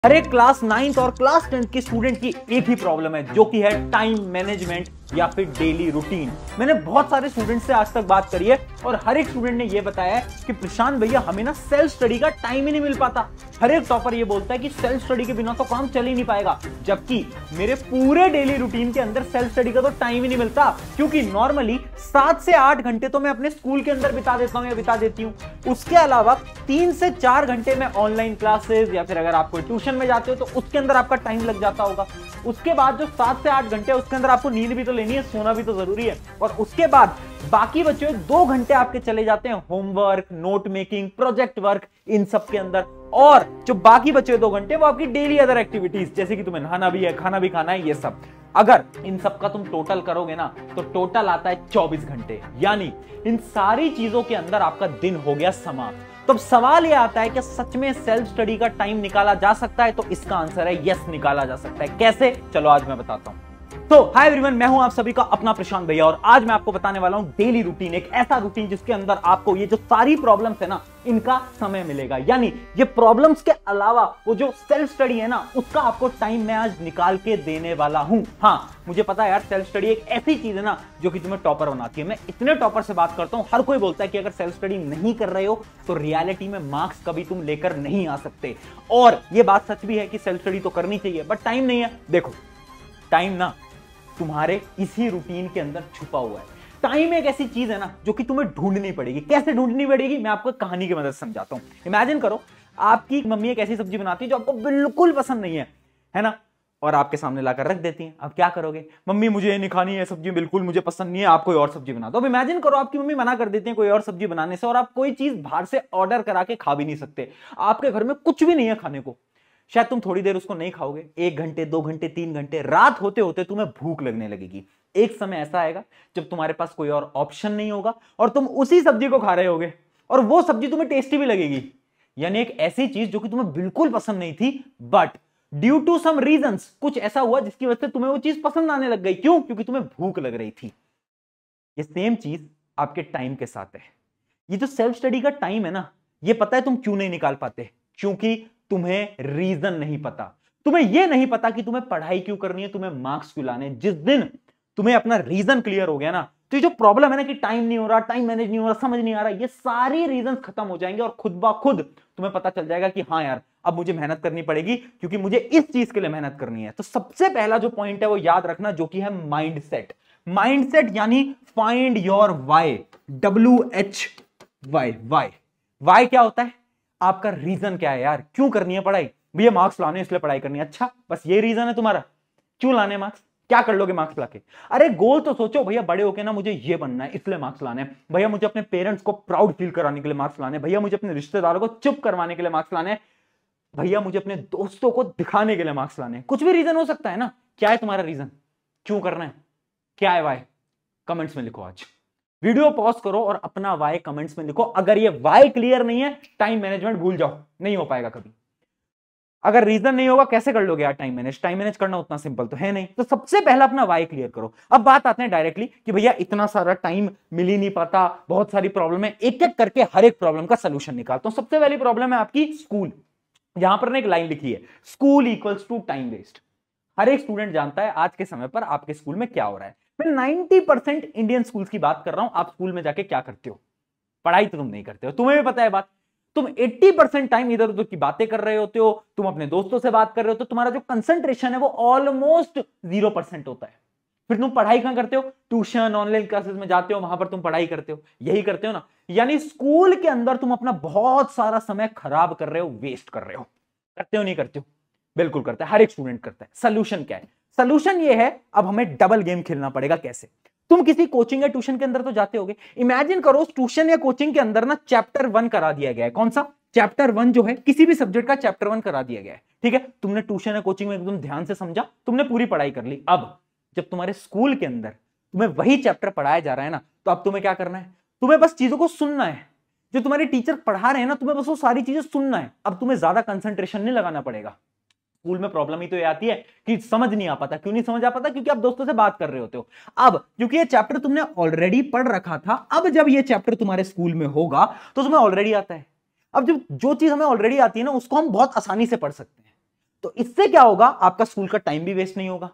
हर एक class 9th और class 10th के स्टूडेंट की एक ही प्रॉब्लम है जो कि है टाइम मैनेजमेंट या फिर डेली रूटीन। मैंने बहुत सारे स्टूडेंट से आज तक बात करी है और हर एक स्टूडेंट ने यह बताया है कि प्रशांत भैया हमें ना सेल्फ स्टडी का टाइम ही नहीं मिल पाता। हर एक टॉपर ये बोलता है कि सेल्फ स्टडी के बिना तो काम चल ही नहीं पाएगा, जबकि मेरे पूरे डेली रूटीन के अंदर सेल्फ स्टडी का तो टाइम ही नहीं मिलता, क्योंकि नॉर्मली 7 से 8 घंटे तो मैं अपने स्कूल के अंदर बिता देता हूं या बिता देती हूं। उसके अलावा 3 से 4 घंटे में ऑनलाइन क्लासेस या फिर अगर आप कोई ट्यूशन में जाते हो तो उसके अंदर आपका टाइम लग जाता होगा। उसके बाद जो 7 से 8 घंटे उसके अंदर आपको नींद भी तो लेनी है, सोना भी तो जरूरी है, और उसके बाद बाकी बचे 2 घंटे आपके चले जाते हैं homework, note making, project work, इन सब के अंदर। और जो बाकी बचे 2 घंटे वो आपकी डेली अदर एक्टिविटीज, जैसे कि तुम्हें नहाना भी है, खाना भी खाना है, ये सब। अगर इन सब का तुम टोटल करोगे ना तो टोटल आता है 24 घंटे, यानी इन सारी चीजों के अंदर आपका दिन हो गया समाप्त। तो अब सवाल यह आता है कि सच में सेल्फ स्टडी का टाइम निकाला जा सकता है? तो इसका आंसर है यस, निकाला जा सकता है। कैसे? चलो आज मैं बताता हूं। तो हाय एवरीवन, मैं हूं आप सभी का अपना प्रशांत भैया, और आज मैं आपको बताने वाला हूं डेली रूटीन, एक ऐसा रूटीन जिसके अंदर आपको ये जो सारी प्रॉब्लम्स है ना, इनका समय मिलेगा। यानी ये प्रॉब्लम्स के अलावा वो जो सेल्फ स्टडी है ना, उसका आपको टाइम मैं आज निकाल के देने वाला हूं। हाँ, मुझे पता है यार, सेल्फ स्टडी एक ऐसी चीज है ना जो कि तुम्हें टॉपर बनाती है। मैं इतने टॉपर से बात करता हूं, हर कोई बोलता है कि अगर सेल्फ स्टडी नहीं कर रहे हो तो रियलिटी में मार्क्स कभी तुम लेकर नहीं आ सकते। और ये बात सच भी है कि सेल्फ स्टडी तो करनी चाहिए, बट टाइम नहीं है। देखो, टाइम ना तुम्हारे इसी रूटीन के अंदर छुपा हुआ है। टाइम एक ऐसी चीज है ना जो कि तुम्हें ढूंढनी पड़ेगी। कैसे ढूंढनी पड़ेगी, मैं आपको कहानी की मदद से समझाता हूं। इमेजिन करो, आपकी मम्मी एक ऐसी सब्जी बनाती है जो आपको बिल्कुल पसंद नहीं है ना, और आपके सामने लाकर रख देती हैं। अब क्या करोगे? मम्मी मुझे ये नहीं खानी है सब्जी, बिल्कुल मुझे पसंद नहीं है, आप कोई और सब्जी बना दो। अब इमेजिन करो, आपकी मम्मी मना कर देती है कोई और सब्जी बनाने से, और आप कोई चीज बाहर से ऑर्डर करा के खा भी नहीं सकते। आपके घर में कुछ भी नहीं है खाने को। शायद तुम थोड़ी देर उसको नहीं खाओगे, 1 घंटे, 2 घंटे, 3 घंटे, रात होते होते तुम्हें भूख लगने लगेगी। एक समय ऐसा आएगा जब तुम्हारे पास कोई और ऑप्शन नहीं होगा और तुम उसी सब्जी को खा रहे होगे, और वो सब्जी तुम्हें टेस्टी भी लगेगी। यानी एक ऐसी चीज जो कि तुम्हें बिल्कुल पसंद नहीं थी, but due to some reasons कुछ ऐसा हुआ जिसकी वजह से तुम्हें वो चीज पसंद आने लग गई। क्यों? क्योंकि तुम्हें भूख लग रही थी। ये सेम चीज आपके टाइम के साथ है। ये जो सेल्फ स्टडी का टाइम है ना, ये पता है तुम क्यों नहीं निकाल पाते? क्योंकि तुम्हें रीजन नहीं पता। तुम्हें यह नहीं पता कि तुम्हें पढ़ाई क्यों करनी है, तुम्हें मार्क्स क्यों लाने। जिस दिन तुम्हें अपना रीजन क्लियर हो गया ना, तो ये जो प्रॉब्लम है ना कि टाइम नहीं हो रहा, टाइम मैनेज नहीं हो रहा, समझ नहीं आ रहा, ये सारी रीजन खत्म हो जाएंगे और खुद ब खुद तुम्हें पता चल जाएगा कि हाँ यार, अब मुझे मेहनत करनी पड़ेगी क्योंकि मुझे इस चीज के लिए मेहनत करनी है। तो सबसे पहला जो पॉइंट है वो याद रखना, जो कि है माइंडसेट। माइंडसेट यानी find your why, WHY। Why क्या होता है? आपका रीजन क्या है यार, क्यों करनी है पढ़ाई? भैया मार्क्स लाने इसलिए पढ़ाई करनी है। अच्छा, बस ये रीजन है तुम्हारा? क्यों लाने मार्क्स? क्या कर लोगे मार्क्स लाके? अरे गोल तो सोचो, भैया बड़े होके ना मुझे ये बनना है इसलिए मार्क्स लाने, भैया मुझे अपने पेरेंट्स को प्राउड फील कराने के लिए मार्क्स लाने, भैया मुझे अपने रिश्तेदारों को चुप करवाने के लिए मार्क्स लाने, भैया मुझे अपने दोस्तों को दिखाने के लिए मार्क्स लाने। कुछ भी रीजन हो सकता है ना। क्या है तुम्हारा रीजन? क्यों करना है? क्या है वाई? कमेंट्स में लिखो। आज वीडियो पॉज करो और अपना वाई कमेंट्स में लिखो। अगर ये वाई क्लियर नहीं है, टाइम मैनेजमेंट भूल जाओ, नहीं हो पाएगा कभी। अगर रीजन नहीं होगा कैसे कर लोगे यार टाइम मैनेज? टाइम मैनेज करना उतना सिंपल तो है नहीं। तो सबसे पहला अपना वाई क्लियर करो। अब बात आते हैं डायरेक्टली कि भैया इतना सारा टाइम मिल ही नहीं पाता, बहुत सारी प्रॉब्लम है, एक एक करके हर एक प्रॉब्लम का सोल्यूशन निकालता हूं। सबसे पहली प्रॉब्लम है आपकी स्कूल। यहां पर एक लाइन लिखी है, school equals to time waste. हर एक स्टूडेंट जानता है आज के समय पर आपके स्कूल में क्या हो रहा है। मैं 90% इंडियन स्कूल्स की बात कर रहा हूं। आप स्कूल में जाके क्या करते हो? पढ़ाई तो तुम नहीं करते हो, तुम्हें भी पता है बात। तुम 80% टाइम इधर उधर की बातें कर रहे होते हो, तुम अपने दोस्तों से बात कर रहे हो, तो तुम्हारा जो कंसंट्रेशन है वो ऑलमोस्ट 0% होता है। फिर तुम पढ़ाई कहां करते हो? ट्यूशन, ऑनलाइन क्लासेस में जाते हो, वहां पर तुम पढ़ाई करते हो। यही करते हो ना। यानी स्कूल के अंदर तुम अपना बहुत सारा समय खराब कर रहे हो, वेस्ट कर रहे हो। करते हो नहीं करते हो? बिल्कुल करता है, हर एक स्टूडेंट करता है। सोल्यूशन क्या है? सोल्यूशन ये है, अब हमें डबल गेम खेलना पड़ेगा। कैसे? तुम किसी कोचिंग या ट्यूशन के अंदर तो जाते होगे। इमेजिन करो ट्यूशन या कोचिंग के अंदर ना चैप्टर 1 करा दिया गया है। कौन सा? चैप्टर 1 जो है किसी भी सब्जेक्ट का चैप्टर 1 करा दिया गया है। ठीक है, तुमने ट्यूशन या कोचिंग में एकदम ध्यान से समझा, तुमने पूरी पढ़ाई कर ली। अब जब तुम्हारे स्कूल के अंदर तुम्हें वही चैप्टर पढ़ाया जा रहा है ना, तो अब तुम्हें क्या करना है? तुम्हें बस चीजों को सुनना है। जो तुम्हारे टीचर पढ़ा रहे हैं ना, तुम्हें बस वो सारी चीजें सुनना है। अब तुम्हें ज्यादा कंसंट्रेशन नहीं लगाना पड़ेगा। स्कूल में प्रॉब्लम ही तो ये आती है कि समझ नहीं आ पाता। क्यों नहीं समझ आ पाता? क्योंकि आप दोस्तों से बात कर रहे होते हो। अब क्योंकि ये चैप्टर तुमने ऑलरेडी पढ़ रखा था, अब जब ये चैप्टर तुम्हारे स्कूल में होगा तो तुम्हें ऑलरेडी आता है। अब जो चीज हमें ऑलरेडी आती है ना, उसको हम बहुत आसानी से पढ़ सकते हैं। तो इससे क्या होगा, आपका स्कूल का टाइम भी वेस्ट नहीं होगा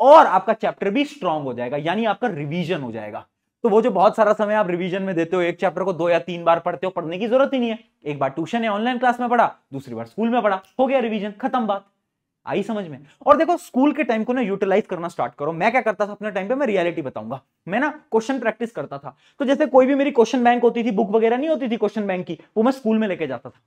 और आपका चैप्टर भी स्ट्रांग हो जाएगा, यानी आपका रिवीजन हो जाएगा। तो वो जो बहुत सारा समय आप रिवीजन में देते हो, एक चैप्टर को 2 या 3 बार पढ़ते हो, पढ़ने की जरूरत ही नहीं है। एक बार ट्यूशन या ऑनलाइन क्लास में पढ़ा, दूसरी बार स्कूल में पढ़ा, हो गया रिवीजन, खत्म बात। आई समझ में? और देखो स्कूल के टाइम को ना यूटिलाइज करना स्टार्ट करो। मैं क्या करता था अपने टाइम पे, मैं रियलिटी बताऊंगा। मैं ना क्वेश्चन प्रैक्टिस करता था। तो जैसे कोई भी मेरी क्वेश्चन बैंक होती थी, बुक वगैरह नहीं होती थी क्वेश्चन बैंक की, वो मैं स्कूल में लेके जाता था।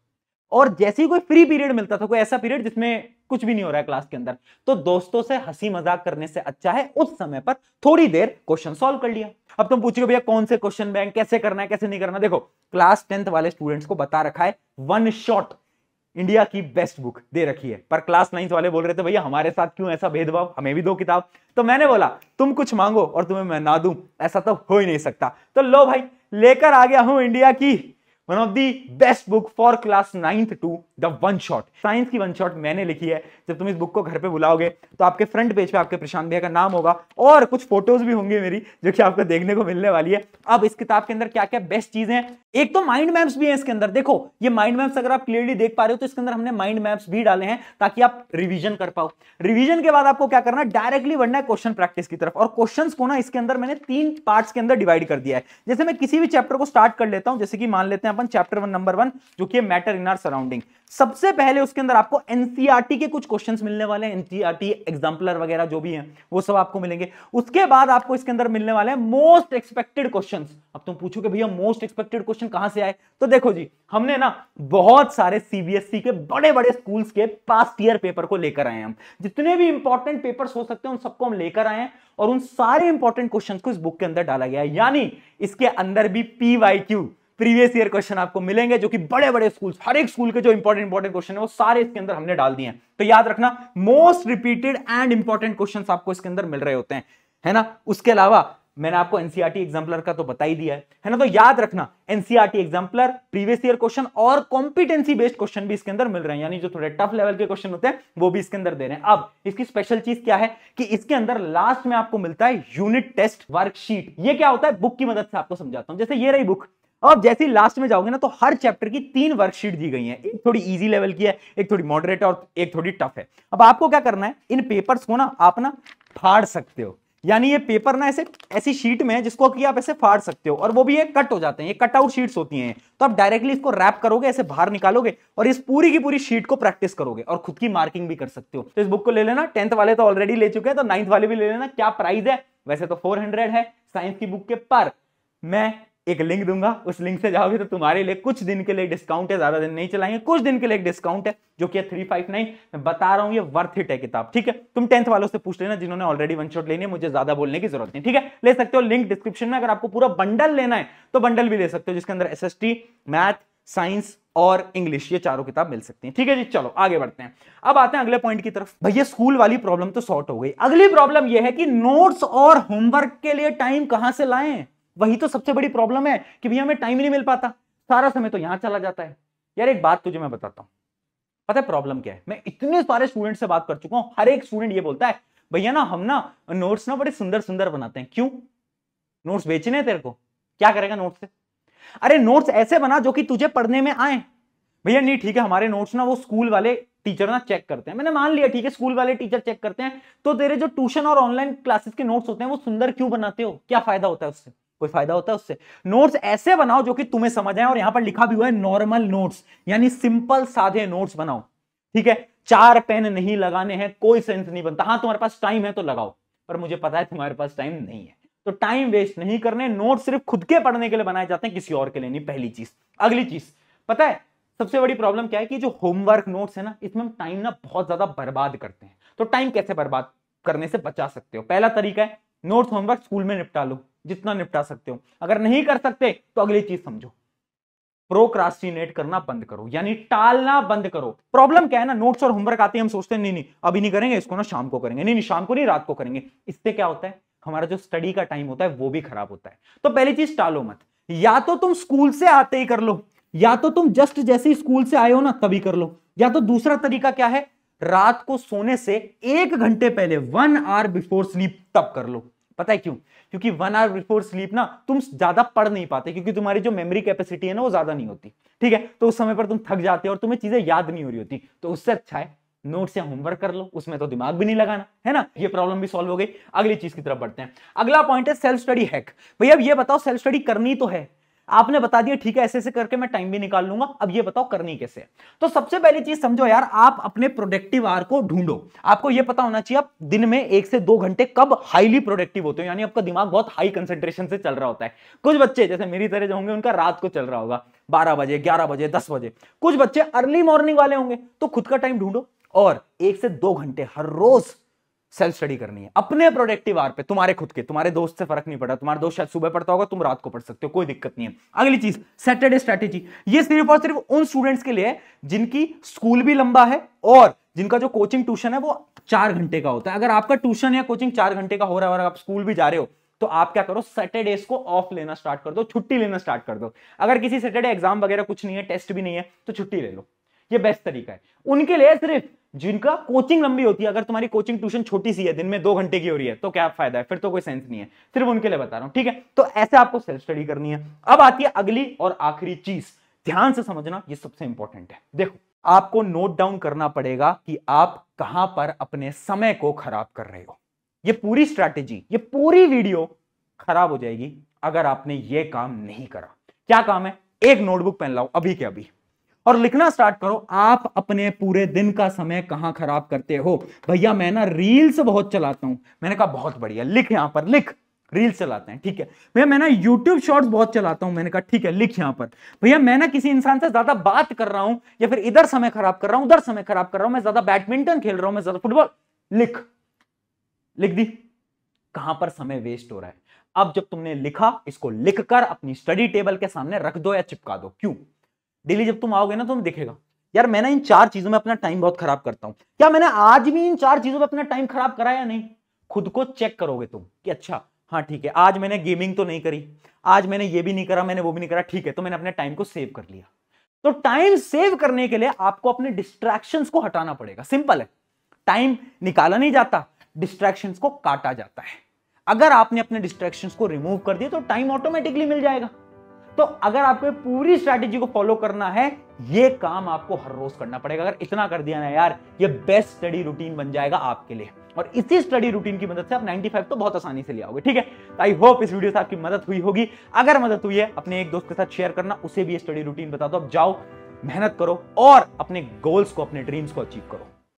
और जैसे ही कोई फ्री पीरियड मिलता था, कोई ऐसा पीरियड जिसमें कुछ भी नहीं हो रहा है क्लास के अंदर, तो दोस्तों से हंसी मजाक करने से अच्छा है उस समय पर थोड़ी देर क्वेश्चन सॉल्व कर लिया। अब तुम पूछोगे भैया कौन से क्वेश्चन बैंक, कैसे करना है कैसे नहीं करना। देखो क्लास 10th वाले स्टूडेंट्स को बता रखा है, वन शॉट इंडिया की बेस्ट बुक दे रखी है। पर क्लास 9th वाले बोल रहे थे भैया हमारे साथ क्यों ऐसा भेदभाव, हमें भी दो किताब। तो मैंने बोला तुम कुछ मांगो और तुम्हें मैं ना दूं, ऐसा तो हो ही नहीं सकता। तो लो भाई, लेकर आ गया हूं इंडिया की one of the best book for class 9th to the one shot. Science की वन शॉट मैंने लिखी है। जब तुम इस बुक को घर पे बुलाओगे तो आपके फ्रंट पेज पे आपके प्रशांत भैया का नाम होगा और कुछ फोटोज भी होंगी मेरी, जो कि आपको देखने को मिलने वाली है। अब इस किताब के अंदर क्या क्या बेस्ट चीजें हैं, एक तो माइंड मैप्स भी है इसके अंदर। देखो ये माइंड मैप्स अगर आप क्लियरली देख पा रहे हो तो इसके अंदर हमने माइंड मैप्स भी डाले हैं ताकि आप रिवीजन कर पाओ। रिवीजन के बाद आपको क्या करना है, डायरेक्टली बढ़ना है क्वेश्चन प्रैक्टिस की तरफ। और क्वेश्चंस को ना इसके अंदर मैंने 3 पार्ट्स के अंदर डिवाइड कर दिया है। जैसे मैं किसी भी चैप्टर को स्टार्ट कर लेता हूं, जैसे कि मान लेते हैं अपन चैप्टर 1 नंबर 1 जो कि मैटर इन आवर सराउंडिंग। सबसे पहले उसके अंदर आपको एनसीईआरटी के कुछ क्वेश्चंस मिलने वाले हैं, एनसीईआरटी एग्जाम्पलर वगैरह जो भी हैं वो सब आपको मिलेंगे। उसके बाद आपको इसके अंदर मिलने वाले हैं मोस्ट एक्सपेक्टेड क्वेश्चंस। अब तुम पूछोगे भैया मोस्ट एक्सपेक्टेड क्वेश्चन कहां से आए, तो देखो जी हमने ना बहुत सारे सीबीएसई के बड़े बड़े स्कूल्स के पास्ट ईयर पेपर को लेकर आए हैं। हम जितने भी इंपॉर्टेंट पेपर्स हो सकते हैं उन सबको हम लेकर आए हैं और उन सारे इंपॉर्टेंट क्वेश्चंस को इस बुक के अंदर डाला गया है। यानी इसके अंदर भी पीवाईक्यू प्रीवियस ईयर क्वेश्चन आपको मिलेंगे, जो कि बड़े बड़े स्कूल, हर एक स्कूल के जो इंपॉर्टेंट क्वेश्चन है वो सारे इसके अंदर हमने डाल दिए हैं। तो याद रखना most repeated and important questions आपको इसके अंदर मिल रहे होते हैं, है ना। उसके अलावा मैंने आपको एनसीईआरटी एग्जाम्पलर का तो बता ही दिया है ना। तो याद रखना NCERT exemplar, previous year question और कॉम्पिटेंसी बेस्ड क्वेश्चन भी इसके अंदर मिल रहे हैं, यानी जो थोड़े टफ लेवल के क्वेश्चन होते हैं वो भी इसके अंदर दे रहे हैं। अब इसकी स्पेशल चीज क्या है कि इसके अंदर लास्ट में आपको मिलता है यूनिट टेस्ट वर्कशीट। ये क्या होता है, बुक की मदद से आपको समझाता हूं। जैसे ये रही बुक, अब जैसे ही लास्ट में जाओगे ना तो हर चैप्टर की 3 वर्कशीट दी गई हैं। एक थोड़ी इजी लेवल की है, एक थोड़ी मॉडरेट और एक थोड़ी टफ है। अब आपको क्या करना है, इन पेपर्स को ना आप ना फाड़ सकते हो, यानी ये पेपर ना ऐसे ऐसी शीट में है जिसको कि आप ऐसे फाड़ सकते हो और वो भी ये कट हो जाते हैं, ये कट आउट शीट्स होती हैं। तो आप डायरेक्टली इसको रैप करोगे, ऐसे बाहर निकालोगे और इस पूरी की पूरी शीट को प्रैक्टिस करोगे और खुद की मार्किंग भी कर सकते हो। तो इस बुक को ले लेना, 10th वाले तो ऑलरेडी ले चुके हैं, तो 9th वाले भी ले लेना। क्या प्राइस है, वैसे तो 400 है साइंस की बुक के, पर मैं एक लिंक दूंगा, उस लिंक से जाओगे तो तुम्हारे लिए कुछ दिन के लिए डिस्काउंट है, ज्यादा दिन नहीं चलाएंगे, कुछ दिन के लिए एक डिस्काउंट है जो कि 359। मैं बता रहा हूं ये वर्थ इट है किताब, ठीक है। तुम 10th वालों से पूछ लेना जिन्होंने ऑलरेडी वन शॉट लेनी है, मुझे ज्यादा बोलने की जरूरत नहीं, ठीक है। ले सकते हो, लिंक डिस्क्रिप्शन में। अगर आपको पूरा बंडल लेना है तो बंडल भी ले सकते हो, जिसके अंदर एसएसटी, मैथ, साइंस और इंग्लिश, ये चारों किताब मिल सकती हैं, ठीक है जी। चलो आगे बढ़ते हैं, अब आते हैं अगले पॉइंट की तरफ। भैया स्कूल वाली प्रॉब्लम तो सॉर्ट हो गई, अगली प्रॉब्लम यह है कि नोट्स और होमवर्क के लिए टाइम कहां से लाएं। वही तो सबसे बड़ी प्रॉब्लम है कि भैया हमें टाइम ही नहीं मिल पाता, सारा समय तो यहां चला जाता है। यार एक बात तुझे मैं बताता हूं, पता है प्रॉब्लम क्या है। मैं इतने सारे स्टूडेंट से बात कर चुका हूं, हर एक स्टूडेंट ये बोलता है भैया ना हम ना नोट्स ना बड़े सुंदर सुंदर बनाते हैं। क्यों, नोट्स बेचने हैं तेरे को, क्या करेगा नोट्स से। अरे नोट्स ऐसे बना जो कि तुझे पढ़ने में आए। भैया नहीं ठीक है, हमारे नोट्स ना वो स्कूल वाले टीचर ना चेक करते हैं। मैंने मान लिया ठीक है, स्कूल वाले टीचर चेक करते हैं, तो तेरे जो ट्यूशन और ऑनलाइन क्लासेस के नोट्स होते हैं वो सुंदर क्यों बनाते हो, क्या फायदा होता है उससे, कोई फायदा होता है उससे। नोट्स ऐसे बनाओ जो कि तुम्हें समझ आए, और यहां पर लिखा भी हुआ है नॉर्मल नोट्स, यानी सिंपल सादे नोट्स बनाओ, ठीक है। 4 पेन नहीं लगाने हैं, कोई सेंस नहीं बनता। हाँ तुम्हारे पास टाइम है तो लगाओ, पर मुझे पता है तुम्हारे पास टाइम नहीं है, तो टाइम वेस्ट नहीं करने। नोट्स सिर्फ खुद के पढ़ने के लिए बनाए जाते हैं, किसी और के लिए नहीं, पहली चीज। अगली चीज पता है सबसे बड़ी प्रॉब्लम क्या है कि जो होमवर्क नोट्स है ना, इसमें हम टाइम ना बहुत ज्यादा बर्बाद करते हैं। तो टाइम कैसे बर्बाद करने से बचा सकते हो, पहला तरीका है नोट्स होमवर्क स्कूल में निपटा लो, जितना निपटा सकते हो। अगर नहीं कर सकते तो अगली चीज समझो, प्रोक्रास्टिनेट करना बंद करो, यानी टालना बंद करो। प्रॉब्लम क्या है ना, नोट्स और होमवर्क आते हैं, हम सोचते हैं नहीं नहीं अभी नहीं करेंगे, इसको ना शाम को करेंगे, नहीं नहीं शाम को नहीं रात को करेंगे। इससे क्या होता है, हमारा जो स्टडी का टाइम होता है वो भी खराब होता है। तो पहली चीज टालो मत, या तो तुम स्कूल से आते ही कर लो, या तो तुम जस्ट जैसे ही स्कूल से आए हो ना तभी कर लो, या तो दूसरा तरीका क्या है, रात को सोने से 1 घंटे पहले 1 आवर बिफोर स्लीप तब कर लो। पता है क्यों, क्योंकि 1 आवर बिफोर स्लीप ना तुम ज्यादा पढ़ नहीं पाते, क्योंकि तुम्हारी जो मेमोरी कैपेसिटी है ना वो ज्यादा नहीं होती, ठीक है। तो उस समय पर तुम थक जाते हो और तुम्हें चीजें याद नहीं हो रही होती। तो उससे अच्छा है नोट्स या होमवर्क कर लो, उसमें तो दिमाग भी नहीं लगाना है ना। ये प्रॉब्लम भी सॉल्व हो गई। अगली चीज की तरफ बढ़ते हैं। अगला पॉइंट है सेल्फ स्टडी हैक। भैया अब ये बताओ, सेल्फ स्टडी करनी तो है, आपने बता दिया ठीक है ऐसे ऐसे करके मैं टाइम भी निकाल लूंगा, अब ये बताओ करनी कैसे है। तो सबसे पहली चीज समझो यार, आप अपने प्रोडक्टिव आवर को ढूंढो। आपको ये पता होना चाहिए आप दिन में 1 से 2 घंटे कब हाईली प्रोडक्टिव होते हो, यानी आपका दिमाग बहुत हाई कंसंट्रेशन से चल रहा होता है। कुछ बच्चे जैसे मेरी तरह जो होंगे उनका रात को चल रहा होगा 12 बजे, 11 बजे, 10 बजे। कुछ बच्चे अर्ली मॉर्निंग वाले होंगे। तो खुद का टाइम ढूंढो और 1 से 2 घंटे हर रोज सेल्फ स्टडी करनी है अपने प्रोडक्टिव आवर पे। तुम्हारे खुद के, तुम्हारे दोस्त से फर्क नहीं पड़ा, तुम्हारा दोस्त शायद सुबह पढ़ता होगा, तुम रात को पढ़ सकते हो, कोई दिक्कत नहीं है। अगली चीज सैटरडे स्ट्रैटेजी। ये सिर्फ और सिर्फ उन स्टूडेंट्स के लिए है जिनकी स्कूल भी लंबा है और जिनका जो कोचिंग ट्यूशन है वो 4 घंटे का होता है। अगर आपका ट्यूशन या कोचिंग 4 घंटे का हो रहा है और आप स्कूल भी जा रहे हो तो आप क्या करो, सैटरडेज को ऑफ लेना स्टार्ट कर दो, छुट्टी लेना स्टार्ट कर दो। अगर किसी सैटरडे एग्जाम वगैरह कुछ नहीं है, टेस्ट भी नहीं है, तो छुट्टी ले लो। ये बेस्ट तरीका है उनके लिए, सिर्फ जिनका कोचिंग लंबी होती है। अगर तुम्हारी कोचिंग ट्यूशन छोटी सी है, दिन में 2 घंटे की हो रही है, तो क्या फायदा है, फिर तो कोई सेंस नहीं है। सिर्फ उनके लिए बता रहा हूं, ठीक है। तो ऐसे आपको सेल्फ स्टडी करनी है। अब आती है अगली और आखिरी चीज, ध्यान से समझना, ये सबसे इंपॉर्टेंट है। देखो, आपको नोट डाउन करना पड़ेगा कि आप कहां पर अपने समय को खराब कर रहे हो। ये पूरी स्ट्रैटेजी, ये पूरी वीडियो खराब हो जाएगी अगर आपने ये काम नहीं करा। क्या काम है? एक नोटबुक पेन लाओ अभी के अभी और लिखना स्टार्ट करो, आप अपने पूरे दिन का समय कहां खराब करते हो। भैया मैं ना रील्स बहुत चलाता हूं। मैंने कहा बहुत बढ़िया, लिख यहां पर, लिख रील्स चलाते हैं, ठीक है। भैया मैं ना यूट्यूब शॉर्ट्स बहुत चलाता हूं। मैंने कहा ठीक है, लिख यहां पर। भैया मैं ना किसी इंसान से ज्यादा बात कर रहा हूं, या फिर इधर समय खराब कर रहा हूं, उधर समय खराब कर रहा हूं, मैं ज्यादा बैडमिंटन खेल रहा हूं, मैं ज्यादा फुटबॉल, लिख दी कहां पर समय वेस्ट हो रहा है। अब जब तुमने लिखा, इसको लिखकर अपनी स्टडी टेबल के सामने रख दो या चिपका दो। क्यों? डेली जब तुम आओगे ना, तुम दिखेगा यार मैं ना इन 4 चीजों में अपना टाइम बहुत खराब करता हूं। क्या मैंने आज भी इन 4 चीजों में अपना टाइम खराब करा या नहीं? खुद को चेक करोगे तुम कि अच्छा हाँ ठीक है, आज मैंने गेमिंग तो नहीं करी, आज मैंने ये भी नहीं करा, मैंने वो भी नहीं करा, ठीक है, तो मैंने अपने टाइम को सेव कर लिया। तो टाइम सेव करने के लिए आपको अपने डिस्ट्रैक्शंस को हटाना पड़ेगा। सिंपल है, टाइम निकाला नहीं जाता, डिस्ट्रैक्शंस को काटा जाता है। अगर आपने अपने डिस्ट्रैक्शंस को रिमूव कर दिया तो टाइम ऑटोमेटिकली मिल जाएगा। तो अगर आपको पूरी स्ट्रैटेजी को फॉलो करना है, ये काम आपको हर रोज करना पड़ेगा। अगर इतना कर दिया ना यार, ये बेस्ट स्टडी रूटीन बन जाएगा आपके लिए। और इसी स्टडी रूटीन की मदद से आप 95 तो बहुत आसानी से ले आओगे, ठीक है। आई होप इस वीडियो से आपकी मदद हुई होगी। अगर मदद हुई है, अपने एक दोस्त के साथ शेयर करना, उसे भी ये स्टडी रूटीन बता दो। अब जाओ, मेहनत करो और अपने गोल्स को, अपने ड्रीम्स को अचीव करो।